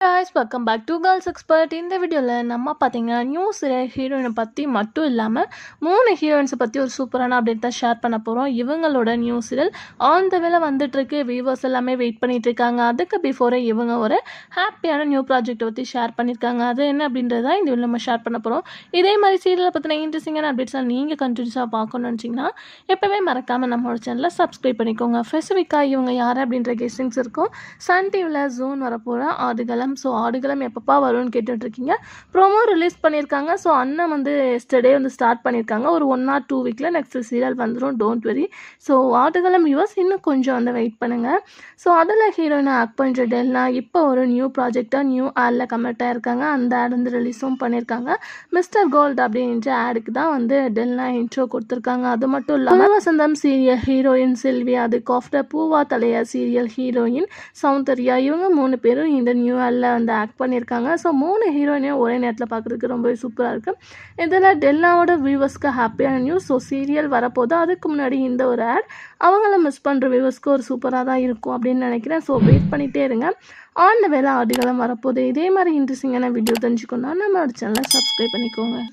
guys, welcome back to Girls Expert. இந்த வீடியோவில் நம்ம பார்த்தீங்கன்னா நியூஸ் ஹீரோயினை பற்றி மட்டும் இல்லாமல் 3 ஹீரோயின்ஸை பற்றி ஒரு சூப்பரான அப்டேட் தான் ஷேர் பண்ண போகிறோம். இவங்களோட நியூஸ் சீரியல் ஆன் த வேலை வந்துட்டுருக்கு. வியூவர்ஸ் எல்லாமே வெயிட் பண்ணிட்டு இருக்காங்க. அதுக்கு பிஃபோரே இவங்க ஒரு ஹாப்பியான நியூ ப்ராஜெக்ட்டை பற்றி ஷேர் பண்ணியிருக்காங்க. அது என்ன அப்படின்றத இந்த வீடியோ நம்ம ஷேர் பண்ண போகிறோம். இதே மாதிரி சீரியலை பற்றின இன்ட்ரெஸ்டிங்கான அப்டேட்ஸ்லாம் நீங்கள் கண்டினியூஸாக பார்க்கணும்னு நினச்சிங்கன்னா எப்போவே மறக்காமல் நம்மளோட சேனலை சப்ஸ்கிரைப் பண்ணிக்கோங்க. ஸ்பெசிஃபிக்காக இவங்க யார் அப்படின்ற கெஸ்டிங்ஸ் இருக்கும். சன் டிவியில் ஜூன் வரப்போகிற ஆடுகளம். ஸோ ஆடுகளம் எப்பப்பா வரும்னு கேட்டுட்ருக்கீங்க. ப்ரோமோ ரிலீஸ் பண்ணியிருக்காங்க. ஸோ அண்ணன் வந்து எஸ்டர்டே வந்து ஸ்டார்ட் பண்ணியிருக்காங்க. ஒரு 1 or 2 வீக்கில் நெக்ஸ்ட் சீரியல் வந்துடும். Don't worry. So Aadukalam viewers இன்னும் கொஞ்சம் வந்து வெயிட் பண்ணுங்கள். ஸோ அதில் ஹீரோயினை ஆக்ட் பண்ணுற டெல்னா இப்போ ஒரு நியூ ப்ராஜெக்டாக நியூ ஆடில் கமிட் ஆகிருக்காங்க. அந்த ஆட் வந்து ரிலீஸும் பண்ணியிருக்காங்க. மிஸ்டர் கோல்டு அப்படின்ற ஆடுக்கு தான் வந்து டெல்னா இன்ட்ரோ கொடுத்துருக்காங்க. அது மட்டும் இல்லாமல் வசந்தம் சீரியல் ஹீரோயின் செல்வி, அதுக்கு ஆஃப்டர் பூவா தலையா சீரியல் ஹீரோயின் சௌந்தர்யா, இவங்க 3 பேரும் இந்த நியூ ஆடில் வந்து ஆக்ட் பண்ணியிருக்காங்க. ஸோ 3 ஹீரோயினையும் ஒரே நேரத்தில் பார்க்குறதுக்கு ரொம்பவே சூப்பராக இருக்குது. இதில் டெல்லாவோட வியூவர்ஸ்க்கு ஹாப்பியான நியூஸ். ஸோ சீரியல் வரப்போது. அதுக்கு முன்னாடி இந்த ஒரு ஆட் அவங்கள மிஸ் பண்ணுற வியூவர்ஸ்க்கு ஒரு சூப்பராக தான் இருக்கும் அப்படின்னு நினைக்கிறேன். ஸோ வெயிட் பண்ணிகிட்டே இருங்க. ஆன் த வேலை ஆடுகளம் வரப்போகுது. இதே மாதிரி இன்ட்ரெஸ்டிங்கான வீடியோ தெரிஞ்சுக்கணும்னா நம்மளோட சேனலை சப்ஸ்கிரைப் பண்ணிக்கோங்க.